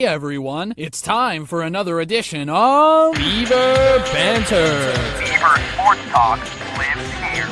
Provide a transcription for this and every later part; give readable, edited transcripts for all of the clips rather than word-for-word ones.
Hey everyone, it's time for another edition of Beaver Banter. Beaver Sports Talk lives here.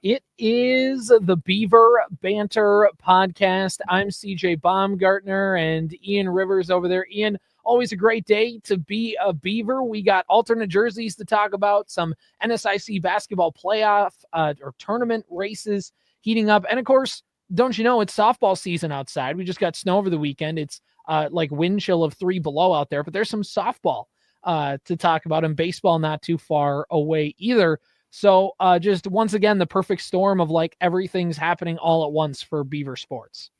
It is the Beaver Banter podcast. I'm CJ Baumgartner and Ian Rivers over there. Ian, always a great day to be a Beaver. We got alternate jerseys to talk about, some NSIC basketball playoff or tournament races heating up. And of course, don't you know, it's softball season outside. We just got snow over the weekend. It's like wind chill of 3 below out there, but there's some softball to talk about, and baseball not too far away either. So just once again, the perfect storm of like everything's happening all at once for Beaver sports.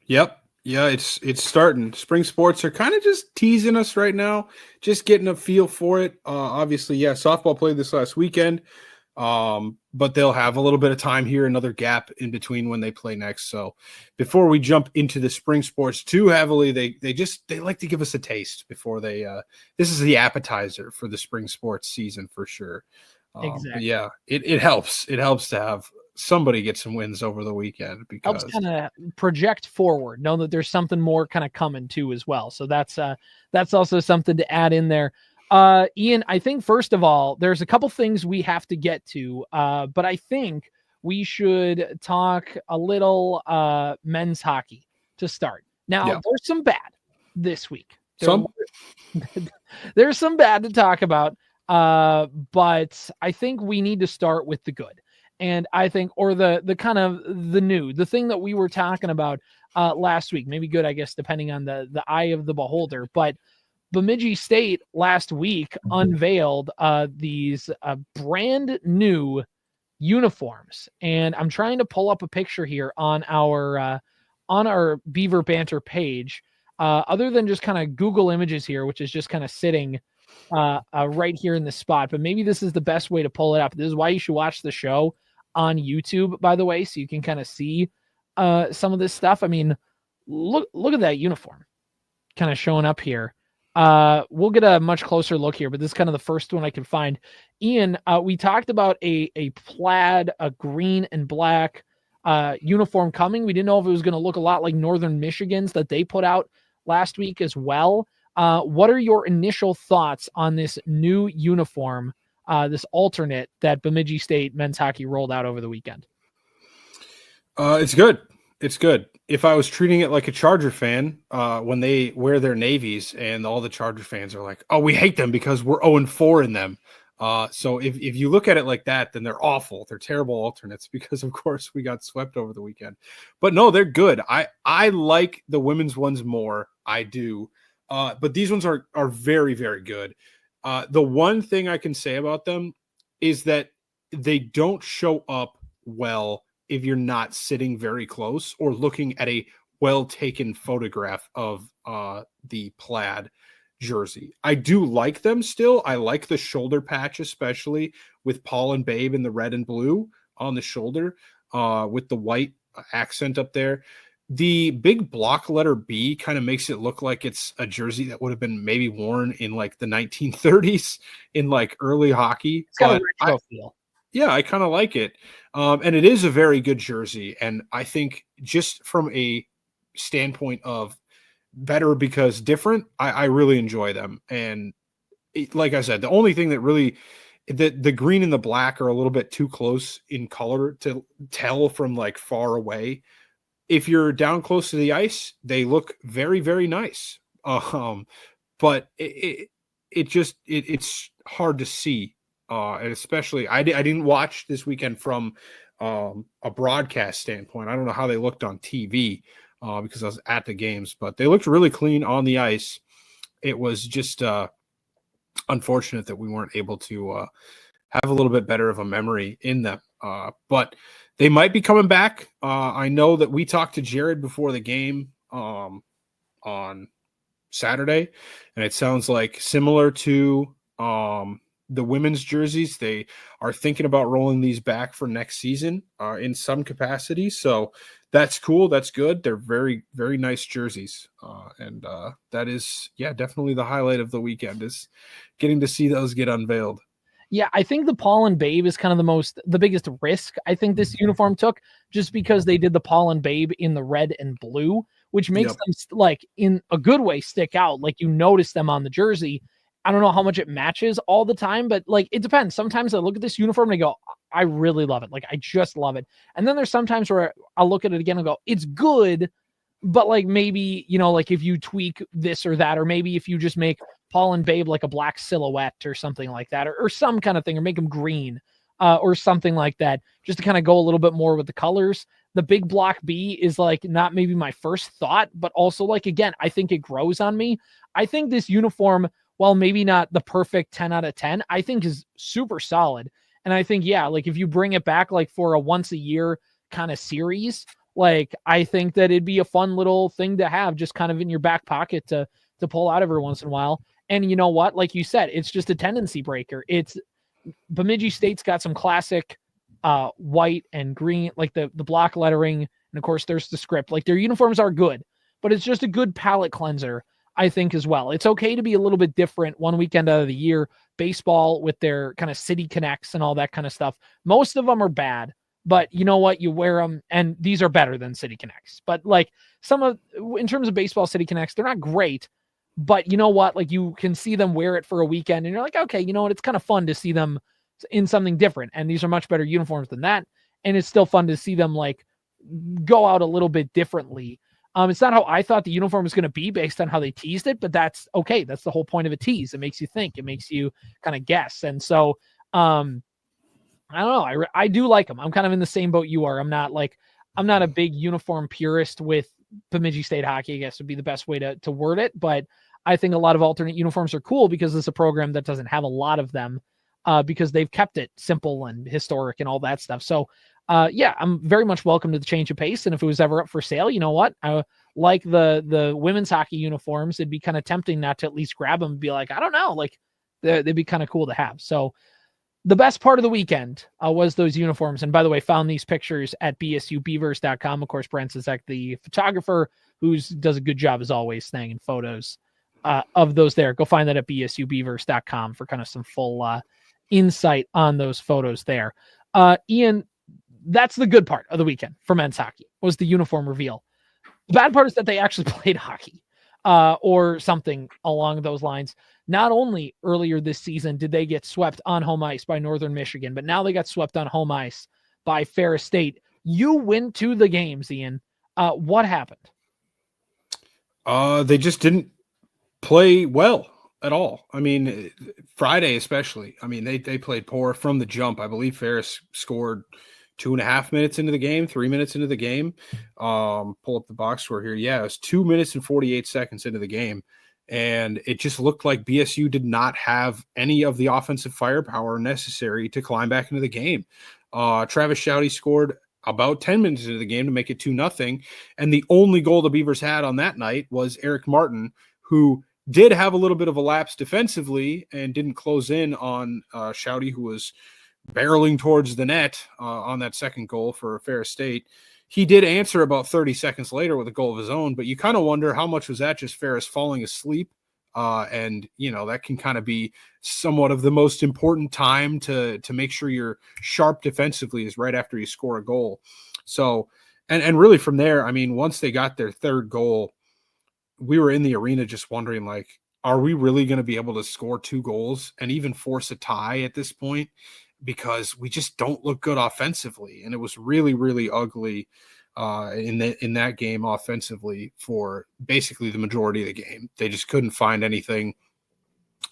Yep. Yeah, it's starting. Spring sports are kind of just teasing us right now, just getting a feel for it. Obviously, yeah, softball played this last weekend, but they'll have a little bit of time here, another gap in between when they play next. So before we jump into the spring sports too heavily, they like to give us a taste before they this is the appetizer for the spring sports season for sure. Exactly. Yeah, it helps. It helps to have somebody get some wins over the weekend because helps kind of project forward, know that there's something more kind of coming too as well. So that's also something to add in there. Ian, I think first of all, there's a couple things we have to get to, but I think we should talk a little men's hockey to start. Now, There's some bad this week. There's some bad to talk about. But I think we need to start with the good. And I think, or the kind of the new, the thing that we were talking about last week, maybe good, I guess, depending on the eye of the beholder. But Bemidji State last week unveiled these brand new uniforms. And I'm trying to pull up a picture here on our Beaver Banter page. Other than just kind of Google Images here, which is just kind of sitting right here in the spot, but maybe this is the best way to pull it up. This is why you should watch the show on YouTube, by the way, so you can kind of see some of this stuff. I mean, look at that uniform kind of showing up here. We'll get a much closer look here, but this is kind of the first one I can find. Ian, we talked about a plaid, a green and black uniform coming. We didn't know if it was going to look a lot like Northern Michigan's that they put out last week as well. What are your initial thoughts on this new uniform, this alternate that Bemidji State men's hockey rolled out over the weekend? It's good. It's good. If I was treating it like a Charger fan, when they wear their navies and all the Charger fans are like, oh, we hate them because we're 0-4 in them. So if you look at it like that, then they're awful. They're terrible alternates because, of course, we got swept over the weekend. But no, they're good. I like the women's ones more. I do. But these ones are very, very good. The one thing I can say about them is that they don't show up well if you're not sitting very close or looking at a well-taken photograph of the plaid jersey. I do like them still. I like the shoulder patch, especially with Paul and Babe in the red and blue on the shoulder with the white accent up there. The big block letter B kind of makes it look like it's a jersey that would have been maybe worn in like the 1930s in like early hockey. It's got a retro feel. Yeah, I kind of like it. And it is a very good jersey. And I think just from a standpoint of better because different, I really enjoy them. And like I said, the only thing that really the green and the black are a little bit too close in color to tell from like far away. If you're down close to the ice, they look very, very nice. But it's hard to see. And especially I didn't watch this weekend from a broadcast standpoint. I don't know how they looked on TV because I was at the games, but they looked really clean on the ice. It was just unfortunate that we weren't able to have a little bit better of a memory in them. But they might be coming back. I know that we talked to Jared before the game on Saturday, and it sounds like similar to the women's jerseys, they are thinking about rolling these back for next season in some capacity. So that's cool. That's good. They're very, very nice jerseys. And that is, definitely the highlight of the weekend is getting to see those get unveiled. Yeah, I think the Paul and Babe is kind of the biggest risk I think this uniform took, just because they did the Paul and Babe in the red and blue, which makes Yep. them like in a good way stick out. Like you notice them on the jersey. I don't know how much it matches all the time, but like it depends. Sometimes I look at this uniform and I go, I really love it. Like I just love it. And then there's sometimes where I'll look at it again and go, it's good, but like maybe, like if you tweak this or that, or maybe if you just make Paul and Babe like a black silhouette or something like that, or some kind of thing, or make them green or something like that, just to kind of go a little bit more with the colors. The big block B is like not maybe my first thought, but also like, again, I think it grows on me. I think this uniform, while maybe not the perfect 10 out of 10, I think is super solid. And I think, yeah, like if you bring it back like for a once a year kind of series, like I think that it'd be a fun little thing to have just kind of in your back pocket to pull out every once in a while. And you know what? Like you said, it's just a tendency breaker. It's Bemidji State's got some classic white and green, like the block lettering. And of course there's the script. Like their uniforms are good, but it's just a good palate cleanser, I think, as well. It's okay to be a little bit different one weekend out of the year. Baseball with their kind of city connects and all that kind of stuff. Most of them are bad, but you know what? You wear them, and these are better than City Connects. But like in terms of baseball City Connects, they're not great. But you know what? Like you can see them wear it for a weekend, and you're like, okay, you know what? It's kind of fun to see them in something different. And these are much better uniforms than that. And it's still fun to see them like go out a little bit differently. It's not how I thought the uniform was going to be based on how they teased it, but that's okay. That's the whole point of a tease. It makes you think. It makes you kind of guess. And so, I don't know. I do like them. I'm kind of in the same boat you are. I'm not a big uniform purist with Bemidji State hockey, I guess would be the best way to word it. But I think a lot of alternate uniforms are cool because it's a program that doesn't have a lot of them because they've kept it simple and historic and all that stuff. So, yeah, I'm very much welcome to the change of pace. And if it was ever up for sale, you know what? I like the women's hockey uniforms. It'd be kind of tempting not to at least grab them and be like, I don't know, like they'd be kind of cool to have. So, the best part of the weekend was those uniforms. And by the way, found these pictures at bsubeavers.com. Of course, Brent Zizek, the photographer, who does a good job as always, snagging photos of those there. Go find that at bsubeavers.com for kind of some full insight on those photos there. Ian, that's the good part of the weekend for men's hockey, was the uniform reveal. The bad part is that they actually played hockey or something along those lines. Not only earlier this season did they get swept on home ice by Northern Michigan, but now they got swept on home ice by Ferris State. You went to the games, Ian. What happened? They just didn't play well at all. I mean, Friday especially. I mean, they played poor from the jump. I believe Ferris scored 2.5 minutes into the game, 3 minutes into the game. Pull up the box score here. Yeah, it was 2 minutes and 48 seconds into the game. And it just looked like BSU did not have any of the offensive firepower necessary to climb back into the game. Travis Shouty scored about 10 minutes into the game to make it 2-0. And the only goal the Beavers had on that night was Eric Martin, who did have a little bit of a lapse defensively and didn't close in on Shouty, who was barreling towards the net on that second goal for Ferris State. He did answer about 30 seconds later with a goal of his own, but you kind of wonder how much was that just Ferris falling asleep. And, that can kind of be somewhat of the most important time to make sure you're sharp defensively is right after you score a goal. So, and really from there, I mean, once they got their third goal, we were in the arena just wondering, like, are we really going to be able to score 2 goals and even force a tie at this point? Because we just don't look good offensively. And it was really, really ugly in that game offensively for basically the majority of the game. They just couldn't find anything.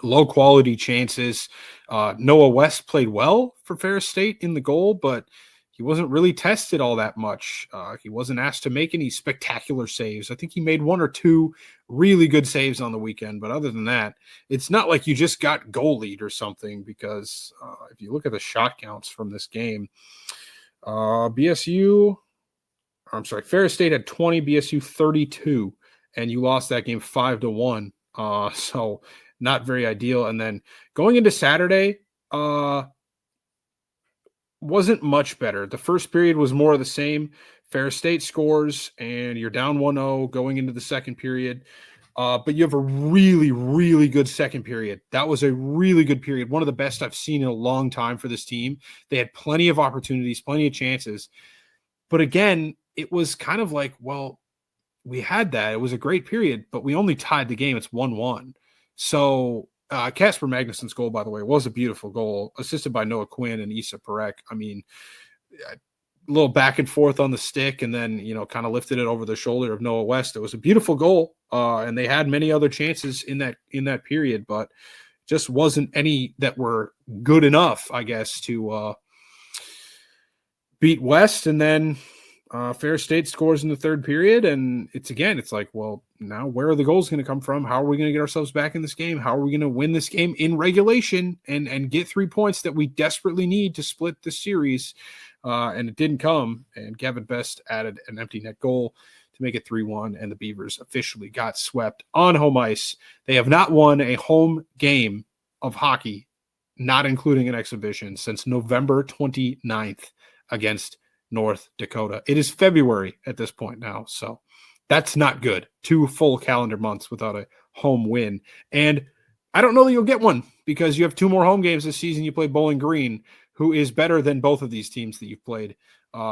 Low quality chances. Noah West played well for Ferris State in the goal, but he wasn't really tested all that much. He wasn't asked to make any spectacular saves. I think he made 1 or 2 really good saves on the weekend. But other than that, it's not like you just got goalied or something, because if you look at the shot counts from this game, Ferris State had 20, BSU 32, and you lost that game 5-1. So not very ideal. And then going into Saturday, wasn't much better. The first period was more of the same. Ferris State scores, and you're down 1-0 going into the second period. But you have a really, really good second period. That was a really good period. One of the best I've seen in a long time for this team. They had plenty of opportunities, plenty of chances. But again, it was kind of like, well, we had that. It was a great period, but we only tied the game. It's 1-1. So Casper Magnuson's goal, by the way, was a beautiful goal, assisted by Noah Quinn and Issa Perek. I mean, a little back and forth on the stick, and then, kind of lifted it over the shoulder of Noah West. It was a beautiful goal, and they had many other chances in that period, but just wasn't any that were good enough, I guess, to beat West. And then Ferris State scores in the third period, and it's like, well, now where are the goals going to come from? How are we going to get ourselves back in this game? How are we going to win this game in regulation and get 3 points that we desperately need to split the series? And it didn't come, and Gavin Best added an empty net goal to make it 3-1, and the Beavers officially got swept on home ice. They have not won a home game of hockey, not including an exhibition, since November 29th against North Dakota. It is February at this point now, so that's not good. 2 full calendar months without a home win. And I don't know that you'll get one, because you have 2 more home games this season. You play Bowling Green, who is better than both of these teams that you've played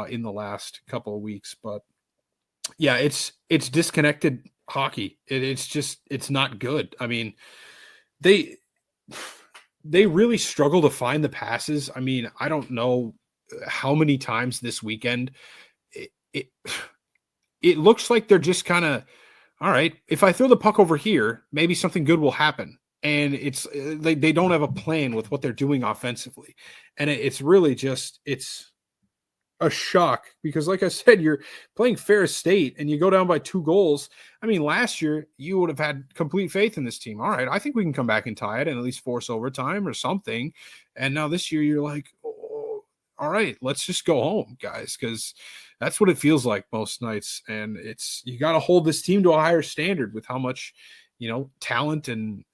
in the last couple of weeks. But yeah, it's disconnected hockey. It's not good. I mean, they really struggle to find the passes. I mean, I don't know how many times this weekend it looks like they're just kind of, all right, if I throw the puck over here, maybe something good will happen. And it's they don't have a plan with what they're doing offensively. And it's really just, it's a shock, because like I said, you're playing Ferris State and you go down by 2 goals. I mean, last year you would have had complete faith in this team. All right, I think we can come back and tie it and at least force overtime or something. And now this year you're like, oh, all right, let's just go home, guys, because that's what it feels like most nights. And you got to hold this team to a higher standard with how much, talent and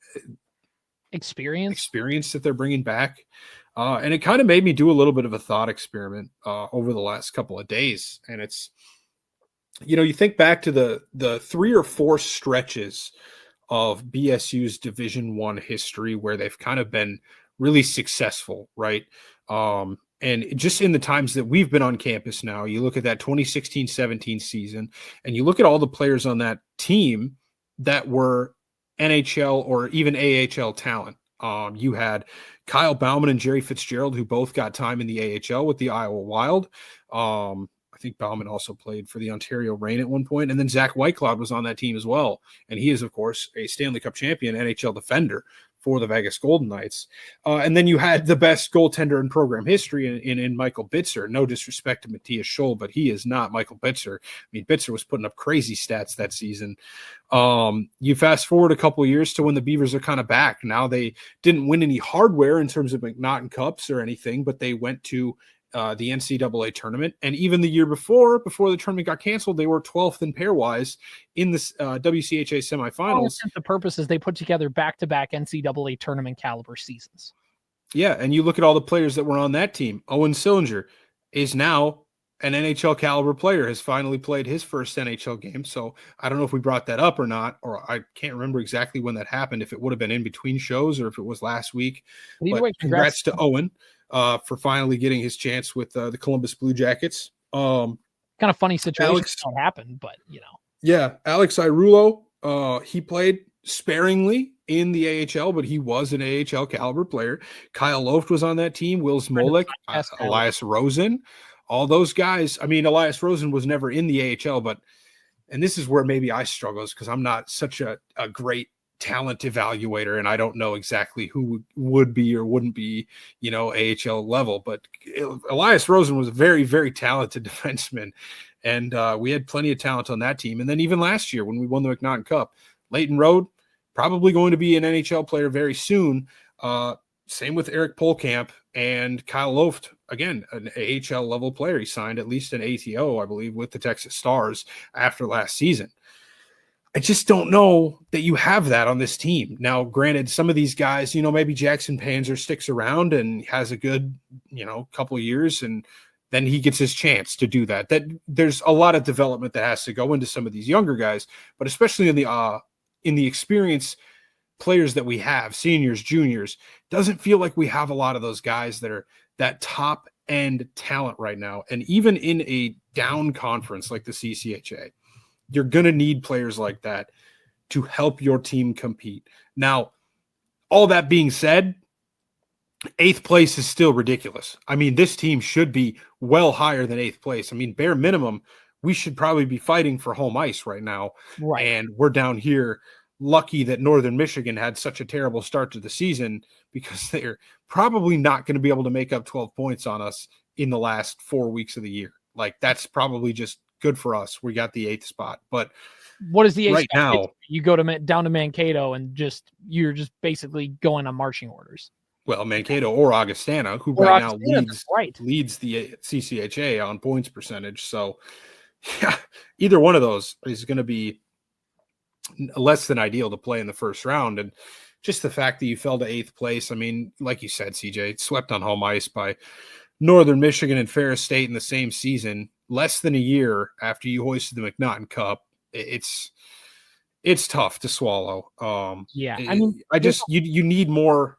experience that they're bringing back. And it kind of made me do a little bit of a thought experiment over the last couple of days. And it's, you think back to the 3 or 4 stretches of BSU's Division I history where they've kind of been really successful, right? And just in the times that we've been on campus now, you look at that 2016-17 season, and you look at all the players on that team that were NHL or even AHL talent. You had Kyle Bauman and Jerry Fitzgerald, who both got time in the AHL with the Iowa Wild. I think Bauman also played for the Ontario Reign at one point. And then Zach Whitecloud was on that team as well. And he is, of course, a Stanley Cup champion NHL defender for the Vegas Golden Knights. And then you had the best goaltender in program history in Michael Bitzer. No disrespect to Matthias Scholl, but he is not Michael Bitzer. I mean, Bitzer was putting up crazy stats that season. You fast forward a couple of years to when the Beavers are kind of back. Now they didn't win any hardware in terms of McNaughton Cups or anything, but they went to the NCAA tournament. And even the year before the tournament got canceled, they were 12th in pairwise in the WCHA semifinals. The purpose is they put together back-to-back NCAA tournament caliber seasons. Yeah, and you look at all the players that were on that team. Owen Sillinger is now an NHL caliber player, has finally played his first NHL game. So I don't know if we brought that up or not, or I can't remember exactly when that happened, if it would have been in between shows or if it was last week. But congrats to Owen for finally getting his chance with the Columbus Blue Jackets. Kind of funny situation that happened, but Yeah, Alex Irulo, he played sparingly in the AHL, but he was an AHL caliber player. Kyle Loft was on that team. Will Smolik, Elias Rosen, all those guys. I mean, Elias Rosen was never in the AHL, and this is where maybe I struggle, because I'm not such a great talent evaluator, and I don't know exactly who would be or wouldn't be, AHL level. But Elias Rosen was a very, very talented defenseman, and we had plenty of talent on that team. And then even last year when we won the McNaughton Cup, Leighton Road, probably going to be an NHL player very soon. Same with Eric Polkamp and Kyle Loft, again, an AHL level player. He signed at least an ATO, I believe, with the Texas Stars after last season. I just don't know that you have that on this team. Now, granted, some of these guys, maybe Jackson Panzer sticks around and has a good, couple of years, and then he gets his chance to do that. That there's a lot of development that has to go into some of these younger guys, but especially in in the experience players that we have, seniors, juniors, doesn't feel like we have a lot of those guys that are that top end talent right now. And even in a down conference like the CCHA, you're going to need players like that to help your team compete. Now, all that being said, 8th place is still ridiculous. I mean, this team should be well higher than 8th place. I mean, bare minimum, we should probably be fighting for home ice right now. Right. And we're down here lucky that Northern Michigan had such a terrible start to the season, because they're probably not going to be able to make up 12 points on us in the last 4 weeks of the year. Like, that's probably just good for us. We got the 8th spot. But what is the 8th right spot? now? You go to down to Mankato and you're just basically going on marching orders. Well, Mankato or Augustana, who now leads the CCHA on points percentage. So, yeah, either one of those is going to be less than ideal to play in the first round. And just the fact that you fell to 8th place, I mean, like you said, CJ, swept on home ice by Northern Michigan and Ferris State in the same season, less than a year after you hoisted the McNaughton Cup. It's tough to swallow. You need more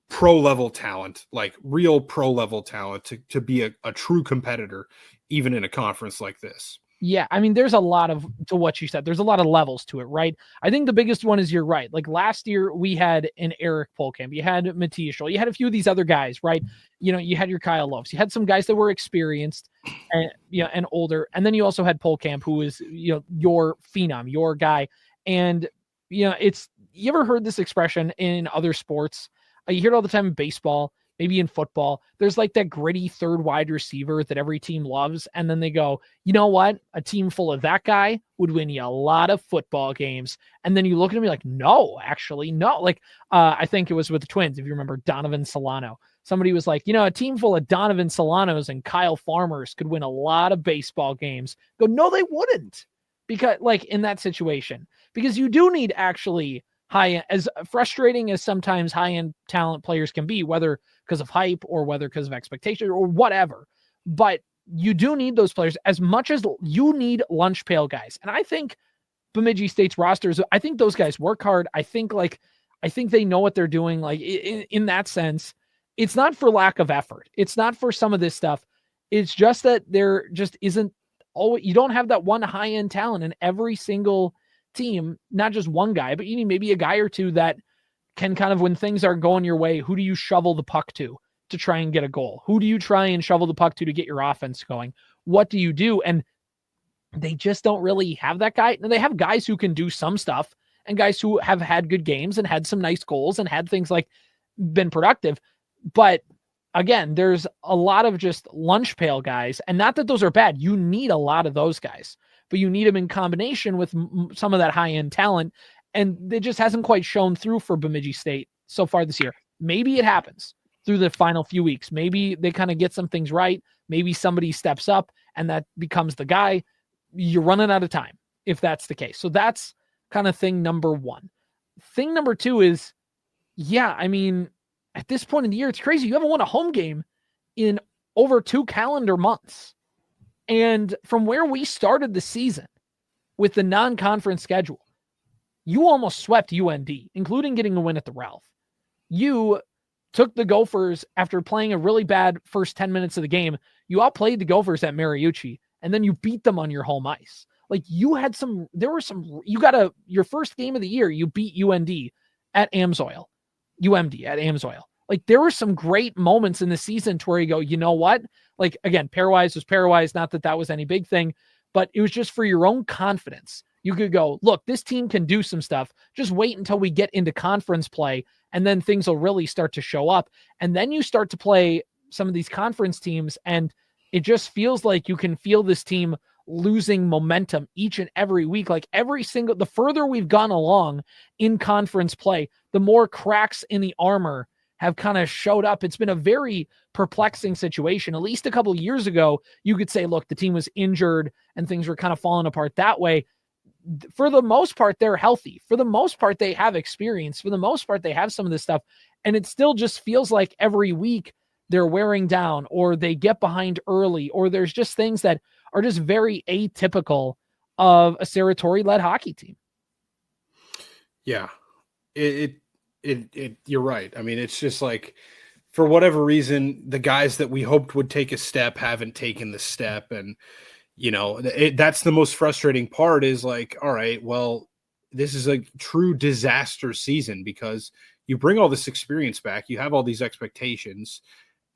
pro level talent, like real pro level talent to be a true competitor, even in a conference like this. Yeah, I mean, there's a lot to what you said. There's a lot of levels to it, right? I think the biggest one is you're right. Like last year, we had an Eric Polkamp, you had Matthias Scholl, you had a few of these other guys, right? You know, you had your Kyle Loves, you had some guys that were experienced and older, and then you also had Polkamp, who is your phenom, your guy. And you ever heard this expression in other sports? You hear it all the time in baseball. Maybe in football, there's like that gritty third wide receiver that every team loves. And then they go, you know what? A team full of that guy would win you a lot of football games. And then you look at him, you're like, no, actually, no. Like, I think it was with the Twins, if you remember Donovan Solano. Somebody was like, a team full of Donovan Solanos and Kyle Farmers could win a lot of baseball games. Go, no, they wouldn't. Because, like, in that situation, because you do need actually high, as frustrating as sometimes high-end talent players can be, whether because of hype or whether because of expectation or whatever. But you do need those players as much as you need lunch pail guys. And I think Bemidji State's rosters, I think those guys work hard. I think they know what they're doing. Like in that sense, it's not for lack of effort. It's not for some of this stuff. It's just that there just isn't always, you don't have that one high-end talent in every single team, not just one guy, but you need maybe a guy or two that can kind of, when things are going your way, who do you shovel the puck to try and get a goal? Who do you try and shovel the puck to get your offense going? What do you do? And they just don't really have that guy. And they have guys who can do some stuff and guys who have had good games and had some nice goals and had things like been productive. But again, there's a lot of just lunch pail guys, and not that those are bad. You need a lot of those guys, but you need them in combination with some of that high-end talent. And it just hasn't quite shown through for Bemidji State so far this year. Maybe it happens through the final few weeks. Maybe they kind of get some things right. Maybe somebody steps up and that becomes the guy. You're running out of time if that's the case. So that's kind of thing number one. Thing number two is, I mean, at this point in the year, it's crazy. You haven't won a home game in over 2 calendar months. And from where we started the season with the non-conference schedule, you almost swept UND, including getting a win at the Ralph. You took the Gophers after playing a really bad first 10 minutes of the game. You outplayed the Gophers at Mariucci, and then you beat them on your home ice. Like you got your first game of the year, you beat UND at Amsoil, UMD at Amsoil. Like there were some great moments in the season to where you go, you know what? Like again, pairwise was pairwise. Not that was any big thing, but it was just for your own confidence. You could go, look, this team can do some stuff. Just wait until we get into conference play, and then things will really start to show up. And then you start to play some of these conference teams, and it just feels like you can feel this team losing momentum each and every week. Like the further we've gone along in conference play, the more cracks in the armor have kind of showed up. It's been a very perplexing situation. At least a couple of years ago, you could say, look, the team was injured and things were kind of falling apart that way. For the most part, they're healthy. For the most part, they have experience. For the most part, they have some of this stuff. And it still just feels like every week they're wearing down, or they get behind early, or there's just things that are just very atypical of a Sarah Torrey-led hockey team. Yeah, you're right. I mean, it's just like, for whatever reason, the guys that we hoped would take a step haven't taken the step. And, that's the most frustrating part is like, all right, well, this is a true disaster season because you bring all this experience back, you have all these expectations,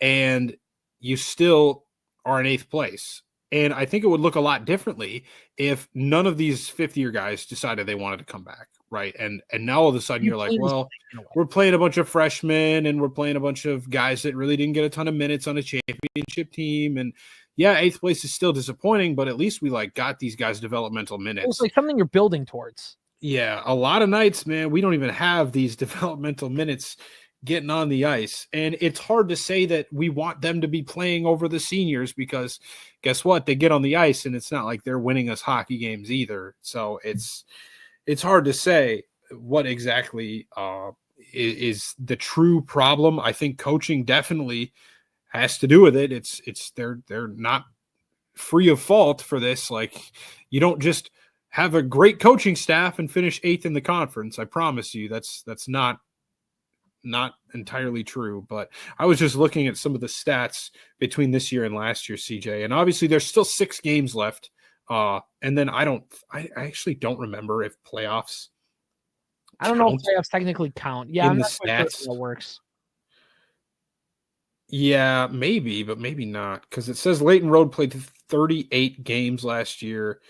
and you still are in eighth place. And I think it would look a lot differently if none of these fifth-year guys decided they wanted to come back, right? And now all of a sudden you're like, well, we're playing a bunch of freshmen and we're playing a bunch of guys that really didn't get a ton of minutes on a championship team. And yeah, eighth place is still disappointing, but at least we got these guys developmental minutes. It's like something you're building towards. Yeah, a lot of nights, man, we don't even have these developmental minutes getting on the ice. And it's hard to say that we want them to be playing over the seniors because guess what? They get on the ice and it's not like they're winning us hockey games either. So it's hard to say what exactly is the true problem. I think coaching definitely has to do with it. They're not free of fault for this. Like, you don't just have a great coaching staff and finish eighth in the conference. I promise you that's not entirely true. But I was just looking at some of the stats between this year and last year, CJ, and obviously there's still 6 games left. And then I actually don't remember if playoffs. I don't know if playoffs technically count. Yeah, I'm not sure how it works. Yeah, maybe, but maybe not, because it says Leighton Road played 38 games last year,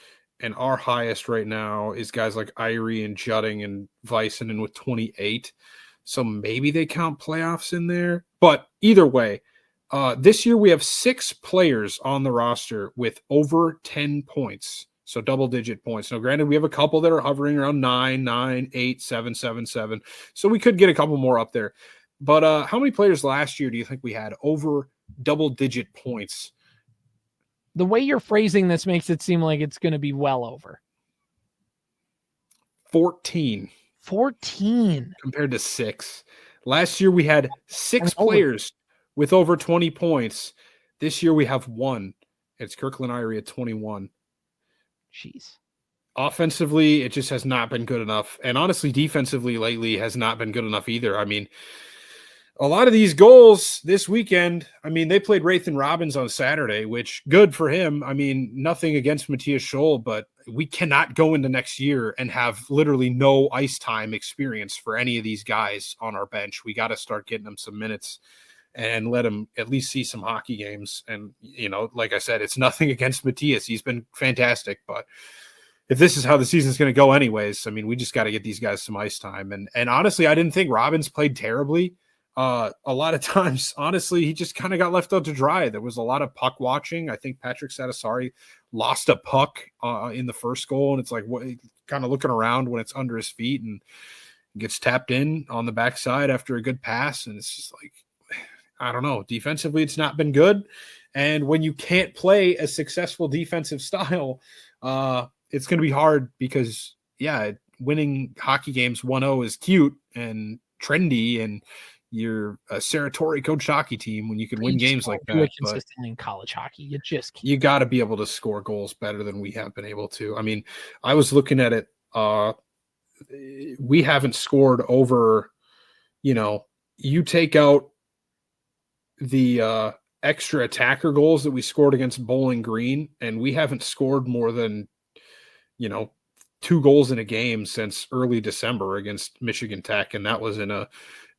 and our highest right now is guys like Irie and Jutting and Vicenen with 28. So maybe they count playoffs in there. But either way, this year we have 6 players on the roster with over 10 points. So double-digit points. Now, granted, we have a couple that are hovering around 9, 8, 7, 7, 7. So we could get a couple more up there. But how many players last year do you think we had over double-digit points? The way you're phrasing this makes it seem like it's going to be well over. 14. 14. Compared to 6. Last year we had 6 players with over 20 points. This year we have 1. It's Kirkland Irie at 21. Jeez. Offensively, it just has not been good enough. And honestly, defensively lately has not been good enough either. I mean, a lot of these goals this weekend, I mean, they played Rathan Robbins on Saturday, which good for him. I mean, nothing against Matthias Scholl, but we cannot go into next year and have literally no ice time experience for any of these guys on our bench. We got to start getting them some minutes and let them at least see some hockey games. And, like I said, it's nothing against Matthias. He's been fantastic, but if this is how the season's going to go anyways, I mean, we just got to get these guys some ice time. And honestly, I didn't think Robbins played terribly. A lot of times, honestly, he just kind of got left out to dry. There was a lot of puck watching. I think Patrick Satisari lost a puck in the first goal, and it's like, what, kind of looking around when it's under his feet and gets tapped in on the backside after a good pass. And it's just like, I don't know. Defensively, it's not been good. And when you can't play a successful defensive style, it's going to be hard because, yeah, winning hockey games 1-0 is cute and trendy, and you're a Sartori coached hockey team when you can win games like that. Consistently in college hockey, you just can't. You got to be able to score goals better than we have been able to. I mean, I was looking at it. We haven't scored over, you take out the extra attacker goals that we scored against Bowling Green, and we haven't scored more than, 2 goals in a game since early December against Michigan Tech. And that was in a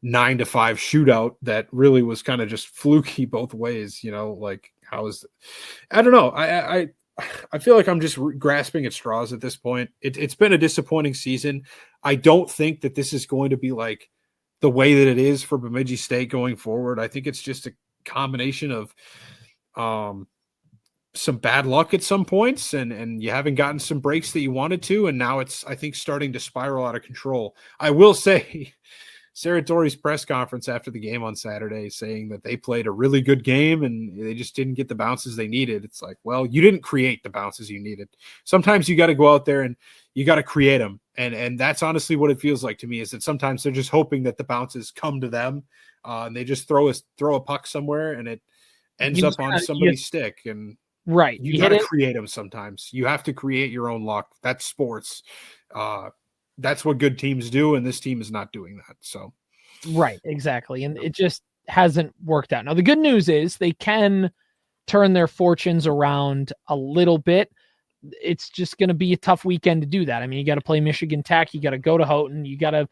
9-5 shootout that really was kind of just fluky both ways. Like, how is it? I don't know. I feel like I'm just grasping at straws at this point. It's been a disappointing season. I don't think that this is going to be like the way that it is for Bemidji State going forward. I think it's just a combination of some bad luck at some points, and you haven't gotten some breaks that you wanted to, and now it's, I think, starting to spiral out of control. I will say, Sartori's press conference after the game on Saturday saying that they played a really good game and they just didn't get the bounces they needed. It's like, well, you didn't create the bounces you needed. Sometimes you got to go out there and you got to create them. And that's honestly what it feels like to me, is that sometimes they're just hoping that the bounces come to them, and they just throw a puck somewhere and it ends up on somebody's stick. And you got to create them sometimes. You have to create your own luck. That's sports. that's what good teams do, and this team is not doing that. So, right, exactly, and it just hasn't worked out. Now, the good news is they can turn their fortunes around a little bit. It's just going to be a tough weekend to do that. I mean, you got to play Michigan Tech, you got to go to Houghton, you got to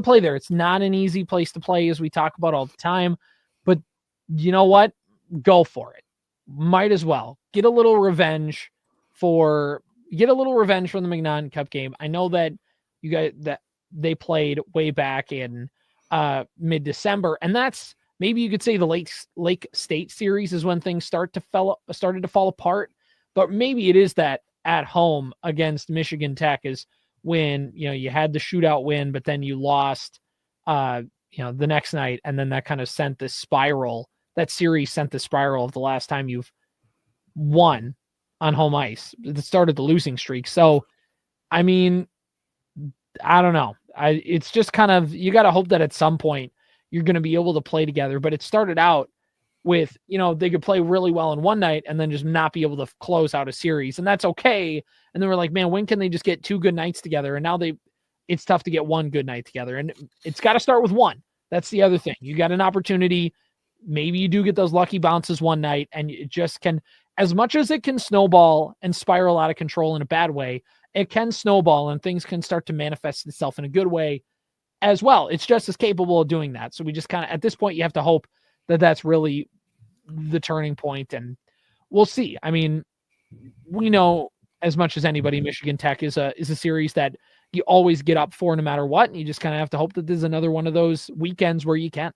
play there. It's not an easy place to play, as we talk about all the time, but you know what? Go for it. Might as well get a little revenge from the McNaughton Cup game. I know that that they played way back in mid-December, and that's maybe you could say the Lake State series is when things started to fall apart, but maybe it is that at home against Michigan Tech is when, you had the shootout win, but then you lost the next night, and then that kind of sent this spiral. That series sent the spiral of the last time you've won on home ice. It started the losing streak. So, I mean, I don't know. It's just kind of, you got to hope that at some point you're going to be able to play together. But it started out with, they could play really well in one night and then just not be able to close out a series. And that's okay. And then we're like, man, when can they just get 2 good nights together? And now it's tough to get 1 good night together. And it's got to start with 1. That's the other thing. You got an opportunity. Maybe you do get those lucky bounces one night, and it just can, as much as it can snowball and spiral out of control in a bad way, it can snowball and things can start to manifest itself in a good way as well. It's just as capable of doing that. So we just kind of, at this point, you have to hope that that's really the turning point, and we'll see. I mean, we know as much as anybody, Michigan Tech is a series that you always get up for no matter what. And you just kind of have to hope that there's another one of those weekends where you can.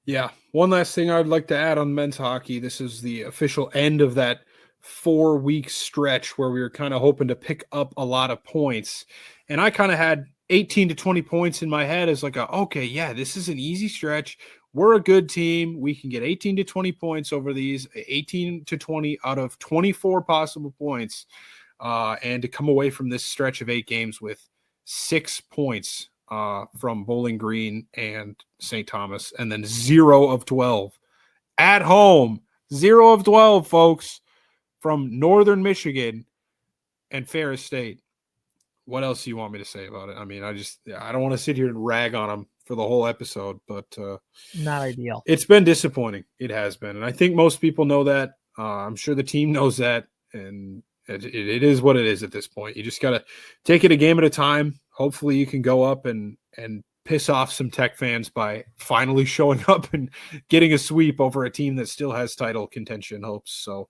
Yeah. One last thing I'd like to add on men's hockey. This is the official end of that 4-week stretch where we were kind of hoping to pick up a lot of points. And I kind of had 18 to 20 points in my head as like, okay, yeah, this is an easy stretch. We're a good team. We can get 18 to 20 points over these, 18 to 20 out of 24 possible points. And to come away from this stretch of 8 games with 6 points from Bowling Green and St. Thomas, and then 0 of 12 at home. 0 of 12, folks, from Northern Michigan and Ferris State. What else do you want me to say about it? I mean, I don't want to sit here and rag on them for the whole episode, but not ideal. It's been disappointing. It has been. And I think most people know that. I'm sure the team knows that. And it is what it is at this point. You just got to take it a game at a time. Hopefully you can go up and piss off some Tech fans by finally showing up and getting a sweep over a team that still has title contention hopes. So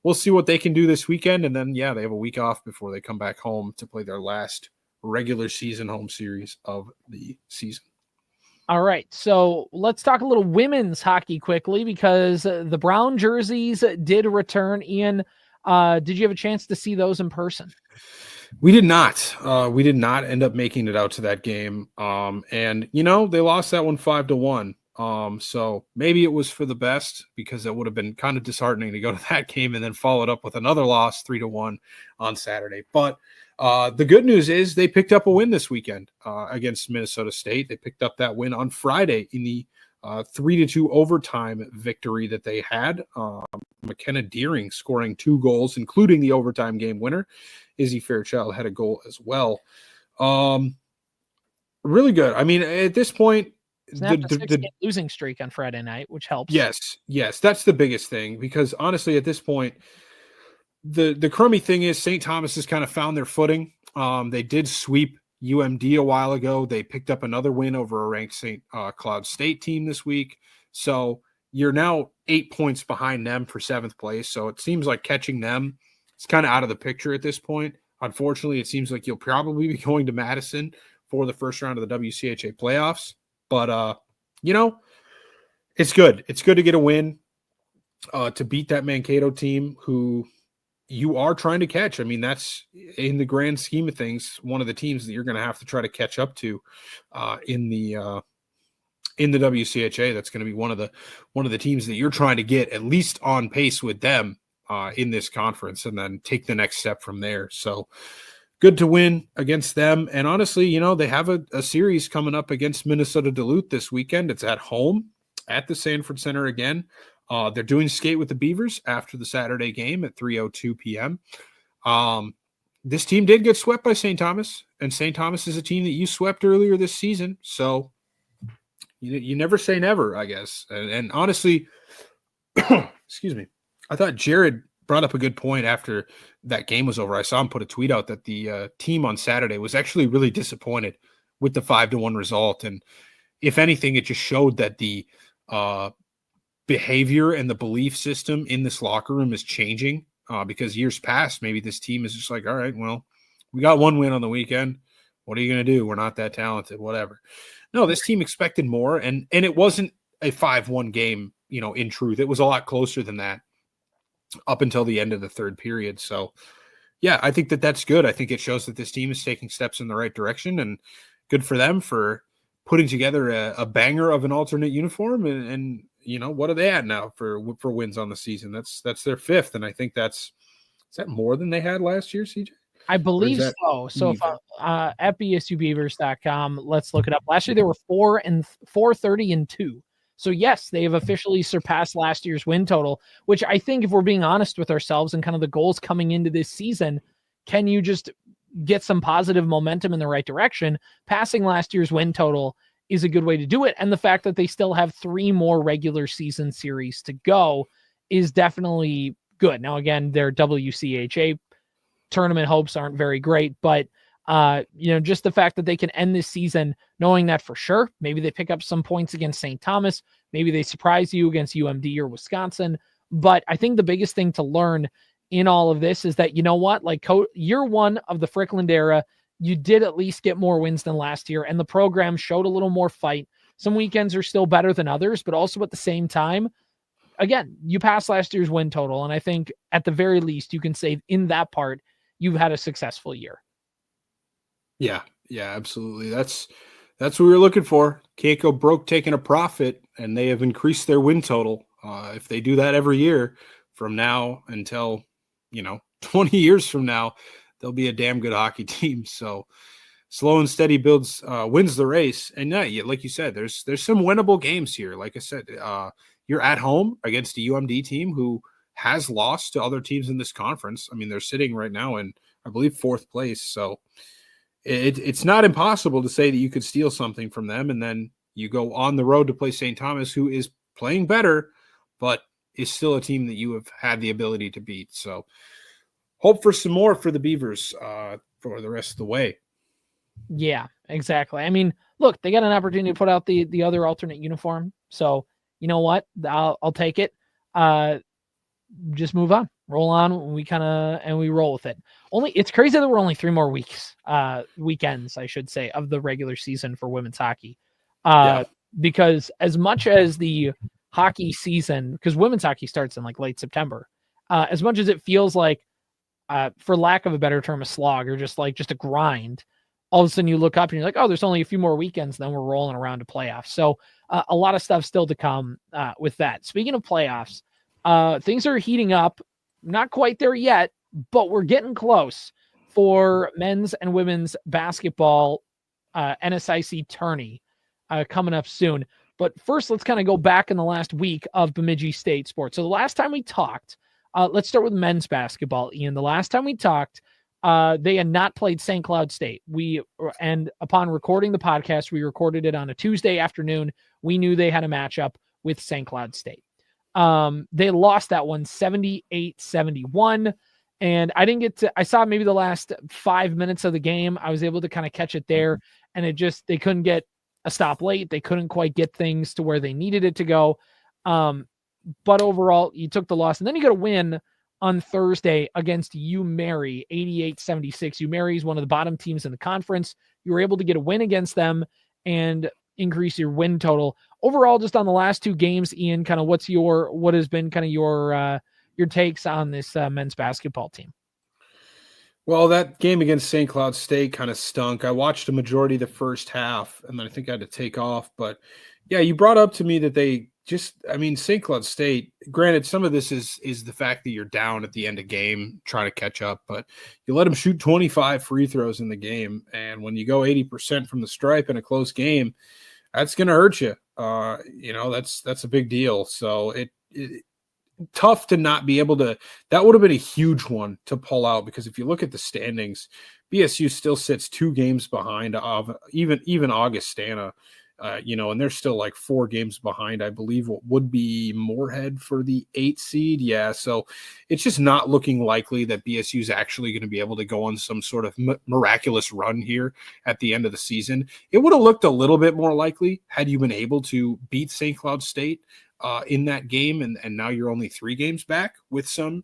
we'll see what they can do this weekend. And then, they have a week off before they come back home to play their last regular season home series of the season. All right. So let's talk a little women's hockey quickly, because the brown jerseys did return. Ian, did you have a chance to see those in person? We did not. We did not end up making it out to that game. And they lost that one 5-1. So maybe it was for the best, because it would have been kind of disheartening to go to that game and then follow it up with another loss 3-1 on Saturday. But the good news is they picked up a win this weekend against Minnesota State. They picked up that win on Friday in the 3-2 overtime victory that they had. McKenna Deering scoring 2 goals, including the overtime game winner. Izzy Fairchild had a goal as well. Really good. I mean, at this point, the losing streak on Friday night, which helps. Yes, that's the biggest thing, because honestly, at this point, the crummy thing is St. Thomas has kind of found their footing. They did sweep UMD a while ago. They picked up another win over a ranked St. Cloud State team this week. So you're now 8 points behind them for 7th place. So it seems like catching them is kind of out of the picture at this point. Unfortunately, it seems like you'll probably be going to Madison for the first round of the WCHA playoffs. But, it's good. It's good to get a win, to beat that Mankato team who you are trying to catch. I mean, that's, in the grand scheme of things, one of the teams that you're going to have to try to catch up to in the WCHA. That's going to be one of the teams that you're trying to get at least on pace with them in this conference, and then take the next step from there. So good to win against them. And honestly, they have a series coming up against Minnesota Duluth this weekend. It's at home at the Sanford Center again. They're doing skate with the Beavers after the Saturday game at 3:02 p.m. this team did get swept by St. Thomas, and St. Thomas is a team that you swept earlier this season. So you never say never, I guess. And honestly, excuse me, I thought Jared brought up a good point after that game was over. I saw him put a tweet out that the team on Saturday was actually really disappointed with the 5-1 result. And if anything, it just showed that the behavior and the belief system in this locker room is changing, because years past, maybe this team is just like, all right, well, we got one win on the weekend. What are you going to do? We're not that talented, whatever. No, this team expected more, and it wasn't a 5-1 game, in truth. It was a lot closer than that up until the end of the third period. So, yeah, I think that's good. I think it shows that this team is taking steps in the right direction, and good for them for putting together a banger of an alternate uniform. And what are they at now for wins on the season? That's their 5th, and I think is that more than they had last year, CJ? I believe so. So if at bsubeavers.com, let's look it up. Last year they were 430-2. So yes, they have officially surpassed last year's win total, which I think, if we're being honest with ourselves and kind of the goals coming into this season, can you just get some positive momentum in the right direction? Passing last year's win total is a good way to do it. And the fact that they still have 3 more regular season series to go is definitely good. Now, again, their WCHA tournament hopes aren't very great, but just the fact that they can end this season knowing that for sure, maybe they pick up some points against St. Thomas, maybe they surprise you against UMD or Wisconsin. But I think the biggest thing to learn in all of this is that, like year one of the Frickland era, you did at least get more wins than last year, and the program showed a little more fight. Some weekends are still better than others, but also at the same time, again, you passed last year's win total, and I think at the very least you can say in that part you've had a successful year. Yeah, absolutely. That's what we were looking for. Can't go broke taking a profit, and they have increased their win total. If they do that every year from now until 20 years from now, they'll be a damn good hockey team. So slow and steady wins the race. And yeah, like you said, there's some winnable games here. Like I said, you're at home against a UMD team who has lost to other teams in this conference. I mean, they're sitting right now in, I believe, 4th place. So it's not impossible to say that you could steal something from them, and then you go on the road to play St. Thomas, who is playing better, but is still a team that you have had the ability to beat. So hope for some more for the Beavers for the rest of the way. Yeah, exactly. I mean, look, they got an opportunity to put out the other alternate uniform. So you know what? I'll take it. Just move on, roll on. We roll with it. It's crazy that we're only 3 more weekends, I should say, of the regular season for women's hockey. Because as much as the hockey season, because women's hockey starts in like late September, as much as it feels like, for lack of a better term, a slog, or just a grind, all of a sudden you look up and you're like, oh, there's only a few more weekends, then we're rolling around to playoffs. So a lot of stuff still to come with that. Speaking of playoffs, things are heating up. Not quite there yet, but we're getting close for men's and women's basketball NSIC tourney coming up soon. But first, let's kind of go back in the last week of Bemidji State sports. So the last time we talked, let's start with men's basketball, Ian. The last time we talked, they had not played St. Cloud State. And upon recording the podcast, we recorded it on a Tuesday afternoon. We knew they had a matchup with St. Cloud State. They lost that one 78-71. And I saw maybe the last 5 minutes of the game. I was able to kind of catch it there, and they couldn't get a stop late. They couldn't quite get things to where they needed it to go. But overall, you took the loss, and then you got a win on Thursday against UMary, 88-76. UMary is one of the bottom teams in the conference. You were able to get a win against them and increase your win total. Overall, just on the last 2 games, Ian, kind of what has been kind of your takes on this men's basketball team? Well, that game against St. Cloud State kind of stunk. I watched a majority of the first half, and then I think I had to take off. But yeah, you brought up to me that St. Cloud State, granted, some of this is the fact that you're down at the end of game trying to catch up, but you let them shoot 25 free throws in the game. And when you go 80% from the stripe in a close game, that's going to hurt you. That's a big deal. So tough to not be able to. That would have been a huge one to pull out, because if you look at the standings, BSU still sits 2 games behind of even Augustana, and they're still like 4 games behind, I believe, what would be Moorhead for the 8 seed. Yeah, so it's just not looking likely that BSU is actually going to be able to go on some sort of miraculous run here at the end of the season. It would have looked a little bit more likely had you been able to beat St. Cloud State in that game, and now you're only 3 games back with some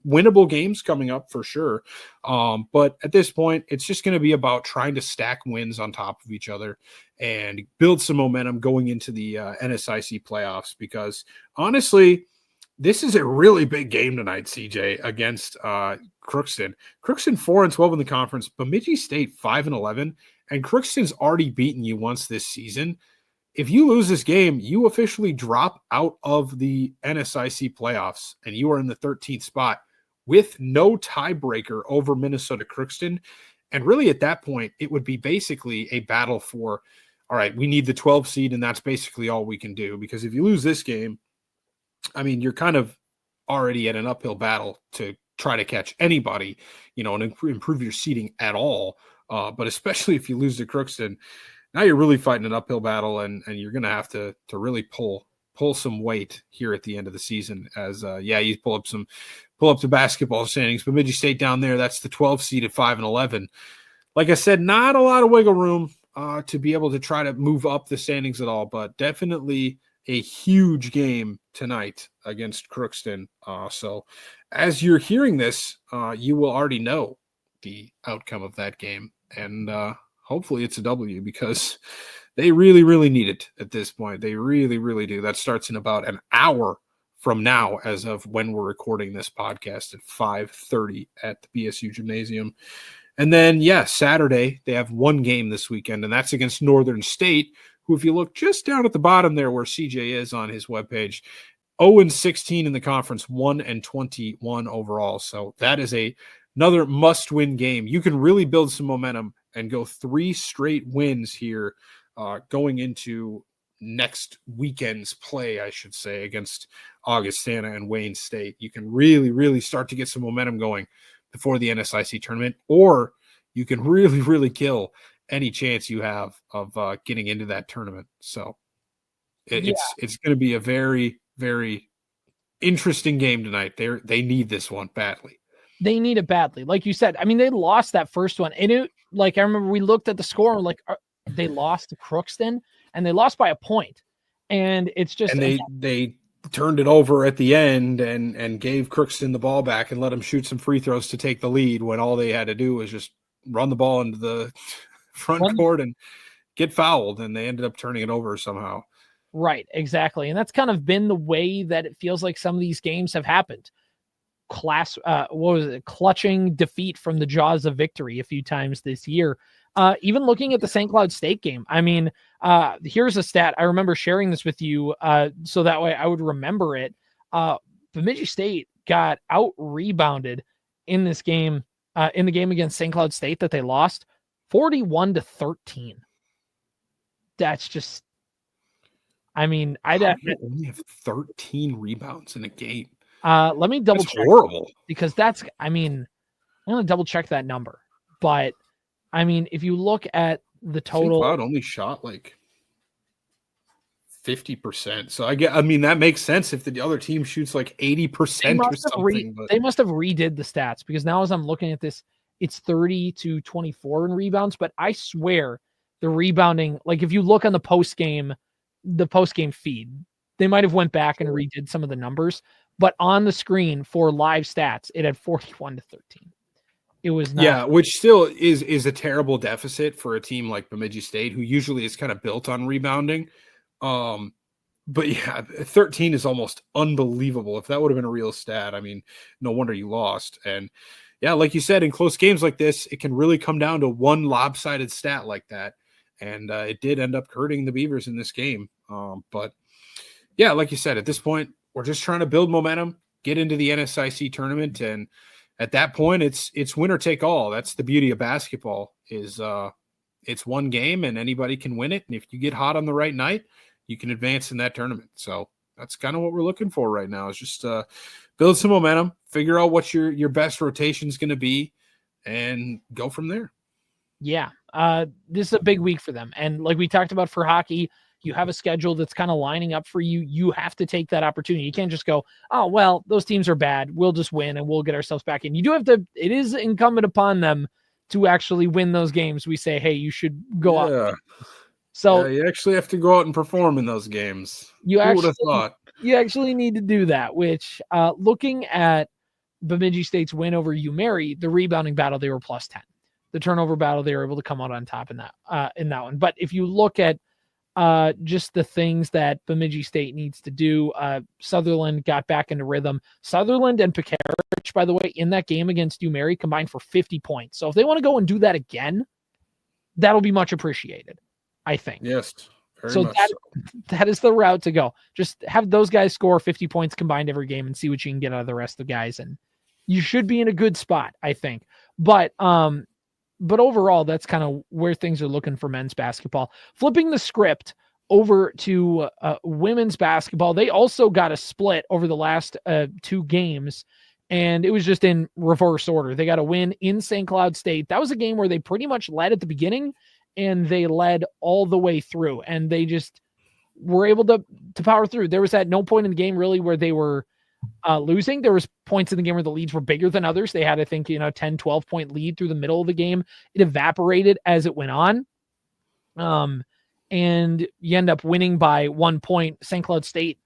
winnable games coming up for sure. But at this point, it's just going to be about trying to stack wins on top of each other and build some momentum going into the NSIC playoffs, because honestly, this is a really big game tonight, CJ, against Crookston. Crookston 4-12 in the conference, Bemidji State 5-11, and Crookston's already beaten you once this season. If you lose this game, you officially drop out of the NSIC playoffs, and you are in the 13th spot with no tiebreaker over Minnesota Crookston. And really at that point, it would be basically a battle for, all right, we need the 12 seed, and that's basically all we can do. Because if you lose this game, I mean, you're kind of already at an uphill battle to try to catch anybody, and improve your seeding at all. But especially if you lose to Crookston, now you're really fighting an uphill battle, and you're going to have to really pull some weight here at the end of the season. As you pull up the basketball standings. Bemidji State down there, that's the 12 seed at 5-11. Like I said, not a lot of wiggle room to be able to try to move up the standings at all, but definitely a huge game tonight against Crookston. So as you're hearing this, you will already know the outcome of that game, and hopefully it's a W, because they really, really need it at this point. They really, really do. That starts in about an hour from now, as of when we're recording this podcast, at 5:30 at the BSU Gymnasium. And then, Saturday, they have 1 game this weekend, and that's against Northern State, who, if you look just down at the bottom there where CJ is on his webpage, 0-16 in the conference, 1-21 overall. So that is another must-win game. You can really build some momentum and go 3 straight wins here going into next weekend's play, I should say, against Augustana and Wayne State. You can really, really start to get some momentum going before the NSIC tournament, or you can really, really kill any chance you have of getting into that tournament. So it's going to be a very, very interesting game tonight. They need this one badly. They need it badly. Like you said, I mean, they lost that first one. And I remember we looked at the score and they lost to Crookston, and they lost by a point. And it's just, and they turned it over at the end and gave Crookston the ball back and let him shoot some free throws to take the lead, when all they had to do was just run the ball into the front court and get fouled, and they ended up turning it over somehow. Right, exactly. And that's kind of been the way that it feels like some of these games have happened. Clutching defeat from the jaws of victory a few times this year. Even looking at the St. Cloud State game, I mean, here's a stat. I remember sharing this with you so that way I would remember it. Bemidji State got out-rebounded in this game, in the game against St. Cloud State that they lost, 41-13. That's just, I mean, I'd only have 13 rebounds in a game. Let me double check. Horrible. Because I'm going to double check that number. But I mean, if you look at the total, St. Cloud only shot like 50%. So I mean, that makes sense if the other team shoots like 80% or something. They must have redid the stats, because now as I'm looking at this, it's 30-24 in rebounds. But I swear the rebounding, like if you look on the post game feed, they might have went back and redid some of the numbers. But on the screen for live stats, it had 41-13. It was not. Which still is a terrible deficit for a team like Bemidji State, who usually is kind of built on rebounding. But 13 is almost unbelievable. If that would have been a real stat, I mean, no wonder you lost. And like you said, in close games like this, it can really come down to one lopsided stat like that. And it did end up hurting the Beavers in this game. But like you said, at this point, we're just trying to build momentum, get into the NSIC tournament, and at that point, it's winner take all. That's the beauty of basketball. Is it's one game and anybody can win it. And if you get hot on the right night, you can advance in that tournament. So that's kind of what we're looking for right now, is just build some momentum, figure out what your best rotation is going to be, and go from there. Yeah. This is a big week for them. And like we talked about for hockey, you have a schedule that's kind of lining up for you. You have to take that opportunity. You can't just go, oh, well, those teams are bad. We'll just win and we'll get ourselves back in. You do have to, it is incumbent upon them to actually win those games. We say, hey, you should go out. So you actually have to go out and perform in those games. Who would have thought? You actually need to do that, which looking at Bemidji State's win over UMary, the rebounding battle, they were +10. The turnover battle, they were able to come out on top in that one. But if you look at just the things that Bemidji State needs to do, Sutherland got back into rhythm. Sutherland and Pekarich, by the way, in that game against UMary combined for 50 points. So if they want to go and do that again, that'll be much appreciated, I think. Yes. So that is the route to go. Just have those guys score 50 points combined every game and see what you can get out of the rest of the guys. And you should be in a good spot, I think. But overall, that's kind of where things are looking for men's basketball. Flipping the script over to women's basketball, they also got a split over the last 2 games, and it was just in reverse order. They got a win in St. Cloud State. That was a game where they pretty much led at the beginning, and they led all the way through, and they just were able to power through. There was at no point in the game really where they were losing. There was points in the game where the leads were bigger than others. They had, I think, 10, 12 point lead through the middle of the game. It evaporated as it went on. And you end up winning by 1 point. St. Cloud State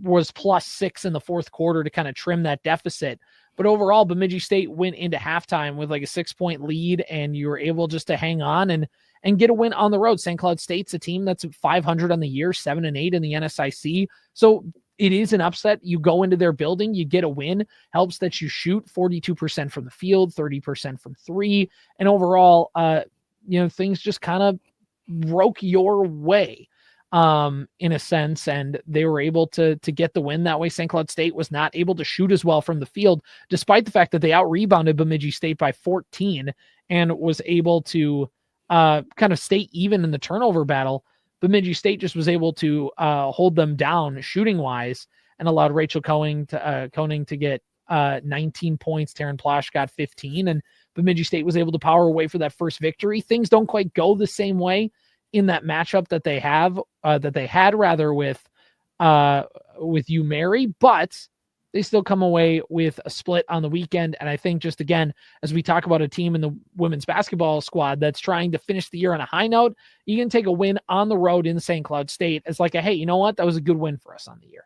was +6 in the fourth quarter to kind of trim that deficit. But overall, Bemidji State went into halftime with like a 6-point lead, and you were able just to hang on and get a win on the road. St. Cloud State's a team that's 500 on the year, 7-8 in the NSIC. So it is an upset. You go into their building, you get a win. Helps that you shoot 42% from the field, 30% from 3. And overall, things just kind of broke your way in a sense, and they were able to get the win that way. St. Cloud State was not able to shoot as well from the field, despite the fact that they out-rebounded Bemidji State by 14 and was able to kind of stay even in the turnover battle. Bemidji State just was able to hold them down shooting-wise and allowed Rachel Koning to get 19 points. Taryn Plosh got 15, and Bemidji State was able to power away for that first victory. Things don't quite go the same way in that matchup that they had with UMary, but they still come away with a split on the weekend. And I think, just again, as we talk about a team in the women's basketball squad that's trying to finish the year on a high note, you can take a win on the road in St. Cloud State as like hey, you know what? That was a good win for us on the year.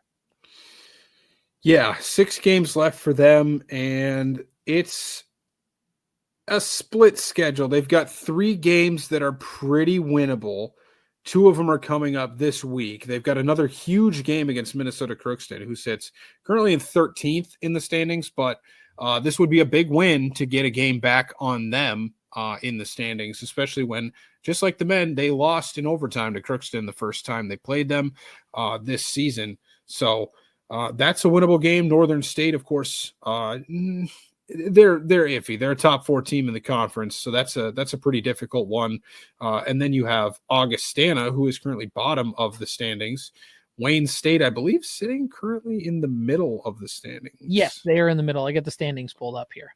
Yeah, 6 games left for them, and it's a split schedule. They've got 3 games that are pretty winnable. 2 of them are coming up this week. They've got another huge game against Minnesota Crookston, who sits currently in 13th in the standings, but this would be a big win to get a game back on them in the standings, especially when, just like the men, they lost in overtime to Crookston the first time they played them this season. So that's a winnable game. Northern State, of course, they're iffy. They're a top 4 team in the conference, so that's a pretty difficult one. And then you have Augustana, who is currently bottom of the standings. Wayne State, I believe, sitting currently in the middle of the standings. Yes, they are in the middle. I get the standings pulled up here.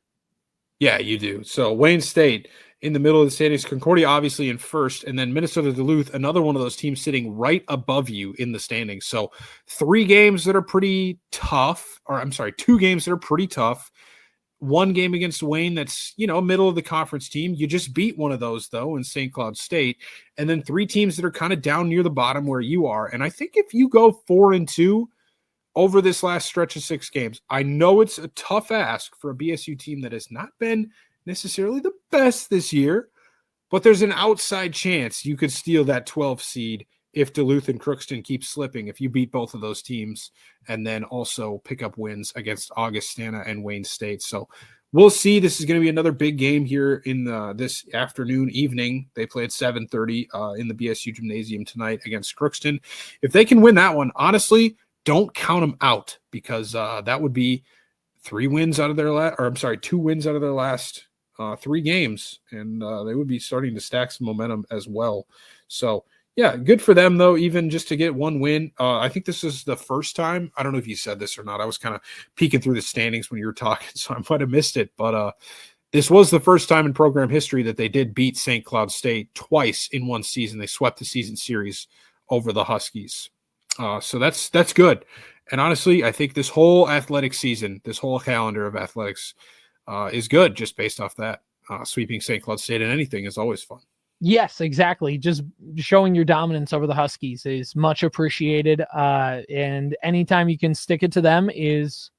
Yeah, you do. So Wayne State in the middle of the standings, Concordia obviously in first, and then Minnesota Duluth, another one of those teams sitting right above you in the standings. So 3 games that are pretty tough, or I'm sorry, 2 games that are pretty tough. 1 game against Wayne that's, middle of the conference team. You just beat one of those, though, in St. Cloud State. And then 3 teams that are kind of down near the bottom where you are. And I think if you go 4-2 over this last stretch of 6 games, I know it's a tough ask for a BSU team that has not been necessarily the best this year, but there's an outside chance you could steal that 12 seed if Duluth and Crookston keep slipping, if you beat both of those teams, and then also pick up wins against Augustana and Wayne State. So we'll see. This is going to be another big game here in this evening. They play at 7:30 in the BSU Gymnasium tonight against Crookston. If they can win that one, honestly, don't count them out, because that would be 2 wins out of their last 3 games, and they would be starting to stack some momentum as well. So Yeah, good for them though. Even just to get one win, I think this is the first time. I don't know if you said this or not. I was kind of peeking through the standings when you were talking, so I might have missed it. But this was the first time in program history that they did beat St. Cloud State twice in one season. They swept the season series over the Huskies. So that's good. And honestly, I think this whole athletic season, this whole calendar of athletics is good just based off that. Sweeping St. Cloud State in anything is always fun. Yes, exactly. Just showing your dominance over the Huskies is much appreciated. And anytime you can stick it to them is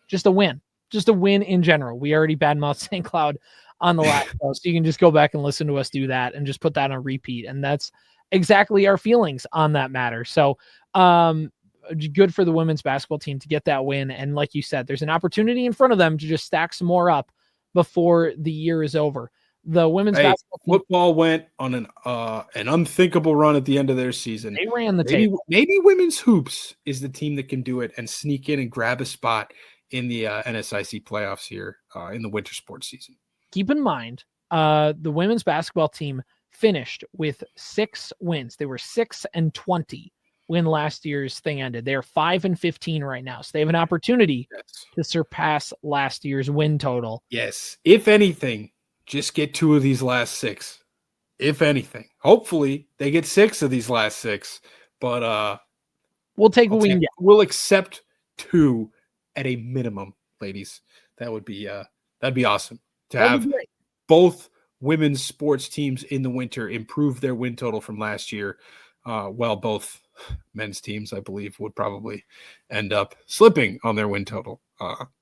just a win. Just a win in general. We already badmouthed St. Cloud on the last show, so you can just go back and listen to us do that and just put that on repeat. And that's exactly our feelings on that matter. So good for the women's basketball team to get that win. And like you said, there's an opportunity in front of them to just stack some more up before the year is over. The women's basketball team, football went on an unthinkable run at the end of their season. They ran the table. Maybe women's hoops is the team that can do it and sneak in and grab a spot in the NSIC playoffs here in the winter sports season. Keep in mind, the women's basketball team finished with 6 wins. They were 6-20 when last year's thing ended. They're 5-15 right now, so they have an opportunity to surpass last year's win total. Yes, if anything. Just get 2 of these last 6, if anything. Hopefully, they get 6 of these last 6. But we'll take what we can get. We'll accept 2 at a minimum, ladies. That would be that'd be awesome to have both women's sports teams in the winter improve their win total from last year. While both men's teams, I believe, would probably end up slipping on their win total.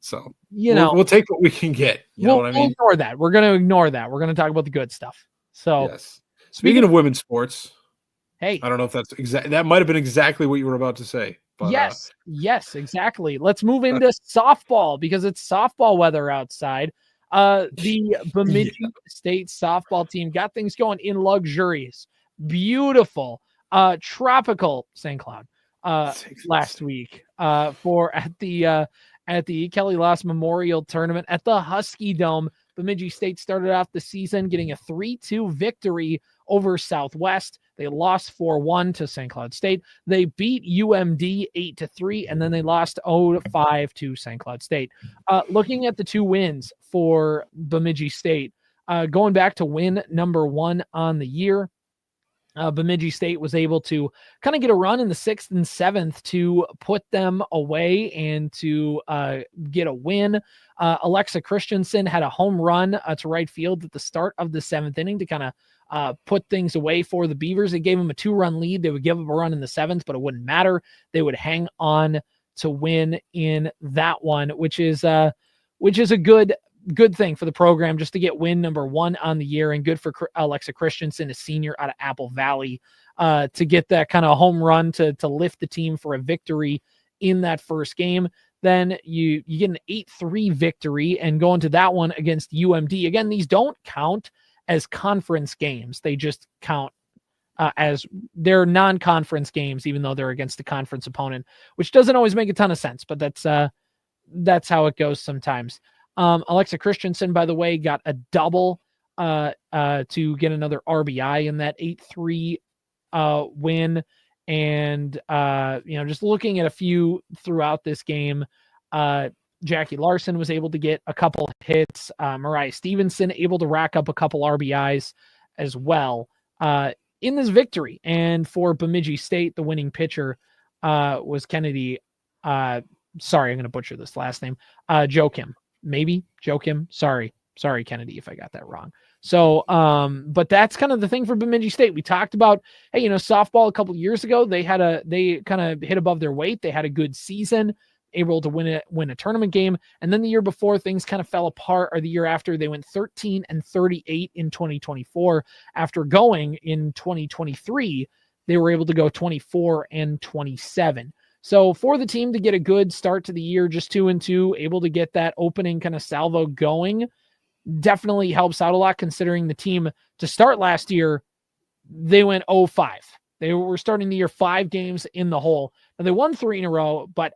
So we'll take what we can get. You know what I mean? We'll ignore that. We're going to ignore that. We're going to talk about the good stuff. So, yes. Speaking of women's sports, hey, I don't know if that's that might have been exactly what you were about to say. But, yes, exactly. Let's move into softball because it's softball weather outside. The Bemidji State softball team got things going in luxurious, beautiful, tropical St. Cloud last week at the Kelly Loss Memorial Tournament at the Husky Dome. Bemidji State started off the season getting a 3-2 victory over Southwest. They lost 4-1 to St. Cloud State. They beat UMD 8-3, and then they lost 0-5 to St. Cloud State. Looking at the 2 wins for Bemidji State, going back to win number 1 on the year, Bemidji State was able to kind of get a run in the 6th and 7th to put them away and to get a win. Alexa Christensen had a home run to right field at the start of the 7th inning to kind of put things away for the Beavers. It gave them a 2-run lead. They would give up a run in the 7th, but it wouldn't matter. They would hang on to win in that one, which is a good thing for the program just to get win number 1 on the year, and good for Alexa Christensen, a senior out of Apple Valley, to get that kind of home run to lift the team for a victory in that first game. Then you get an 8-3 victory and go into that one against UMD. Again, these don't count as conference games. They just count as they're non-conference games, even though they're against a conference opponent, which doesn't always make a ton of sense, but that's how it goes sometimes. Alexa Christensen, by the way, got a double to get another RBI in that 8-3 win. And, just looking at a few throughout this game, Jackie Larson was able to get a couple hits. Mariah Stevenson able to rack up a couple RBIs as well in this victory. And for Bemidji State, the winning pitcher was Kennedy. Sorry, I'm going to butcher this last name. Joachim. Maybe Joachim. Sorry, Kennedy, if I got that wrong. So, but that's kind of the thing for Bemidji State. We talked about, hey, softball a couple of years ago, they kind of hit above their weight. They had a good season, able to win a tournament game. And then the year before, things kind of fell apart, or the year after, they went 13-38 in 2024. After going in 2023, they were able to go 24-27. So for the team to get a good start to the year, just 2-2, able to get that opening kind of salvo going, definitely helps out a lot, considering the team to start last year, they went 0-5. They were starting the year 5 games in the hole. Now they won 3 in a row, but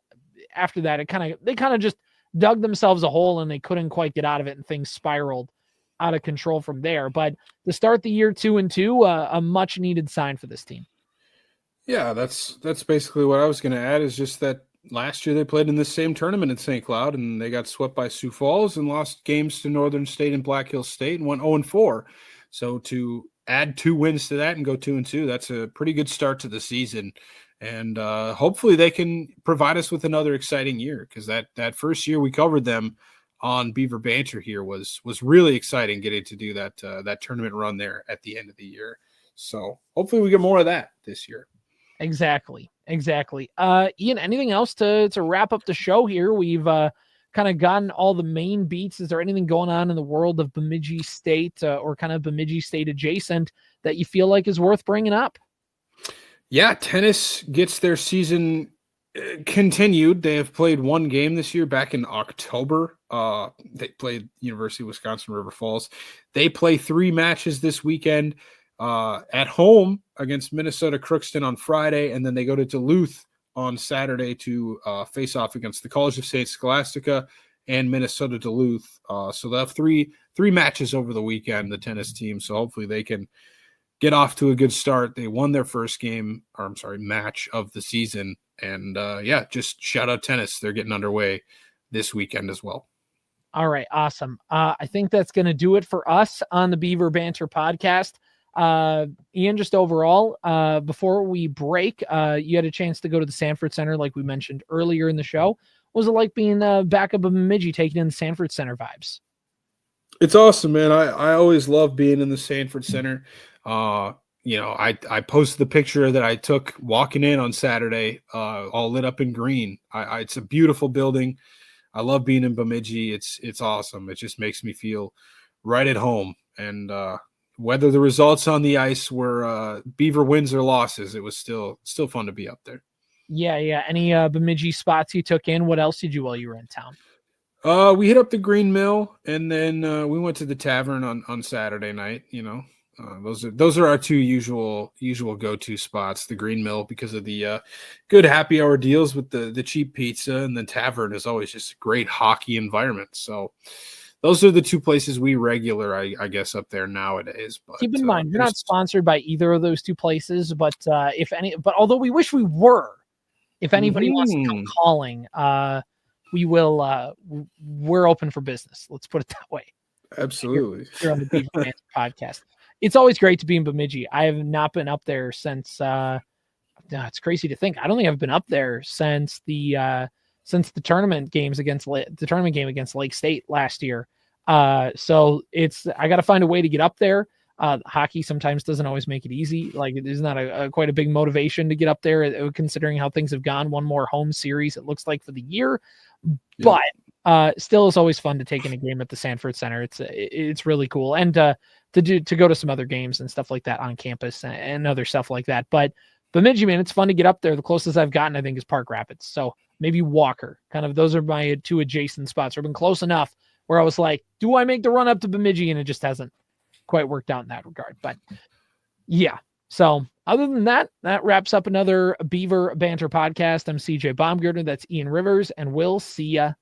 after that, they kind of just dug themselves a hole and they couldn't quite get out of it, and things spiraled out of control from there. But to start the year 2-2, a much needed sign for this team. Yeah, that's basically what I was going to add. Is just that last year they played in the same tournament in St. Cloud, and they got swept by Sioux Falls and lost games to Northern State and Black Hills State and went 0-4. So to add 2 wins to that and go 2-2, that's a pretty good start to the season. And hopefully they can provide us with another exciting year, because that first year we covered them on Beaver Banter here was really exciting, getting to do that tournament run there at the end of the year. So hopefully we get more of that this year. Exactly. Ian, anything else to wrap up the show here? We've kind of gotten all the main beats. Is there anything going on in the world of Bemidji State or kind of Bemidji State adjacent that you feel like is worth bringing up? Yeah, tennis gets their season continued. They have played 1 game this year back in October. They played University of Wisconsin River Falls. They play 3 matches this weekend at home against Minnesota Crookston on Friday, and then they go to Duluth on Saturday to face off against the College of St. Scholastica and Minnesota Duluth. So they'll have three matches over the weekend, the tennis team. So hopefully they can get off to a good start. They won their first match of the season. And just shout out tennis. They're getting underway this weekend as well. All right. Awesome. I think that's going to do it for us on the Beaver Banter podcast. Ian, just overall, before we break, you had a chance to go to the Sanford Center, like we mentioned earlier in the show. What was it like being back up in Bemidji, taking in the Sanford Center vibes? It's awesome, man. I always love being in the Sanford Center. I posted the picture that I took walking in on Saturday, all lit up in green. It's a beautiful building. I love being in Bemidji. It's awesome. It just makes me feel right at home. And whether the results on the ice were Beaver wins or losses, it was still fun to be up there. Yeah. Any Bemidji spots you took in? What else did you while you were in town? We hit up the Green Mill, and then we went to the tavern on Saturday night. Those are our 2 usual go-to spots. The Green Mill because of the good happy hour deals with the cheap pizza, and the tavern is always just a great hockey environment. So those are the 2 places we regular, I guess, up there nowadays. But keep in mind, you're not sponsored by either of those 2 places, but although we wish we were, if anybody wants to come calling, we will. We're open for business. Let's put it that way. Absolutely. Here on the Beaver Banter podcast. It's always great to be in Bemidji. I have not been up there since. It's crazy to think. I don't think I've been up there since the tournament game against Lake State last year. So I got to find a way to get up there. Hockey sometimes doesn't always make it easy. Like it is not quite a big motivation to get up there, considering how things have gone. 1 more home series, it looks like, for the year, but still it's always fun to take in a game at the Sanford Center. It's really cool. And to go to some other games and stuff like that on campus and other stuff like that. But Bemidji, man, it's fun to get up there. The closest I've gotten, I think, is Park Rapids. So maybe Walker. Kind of those are my 2 adjacent spots. I've been close enough where I was like, do I make the run up to Bemidji? And it just hasn't quite worked out in that regard. But yeah. So other than that wraps up another Beaver Banter podcast. I'm CJ Baumgartner. That's Ian Rivers, and we'll see ya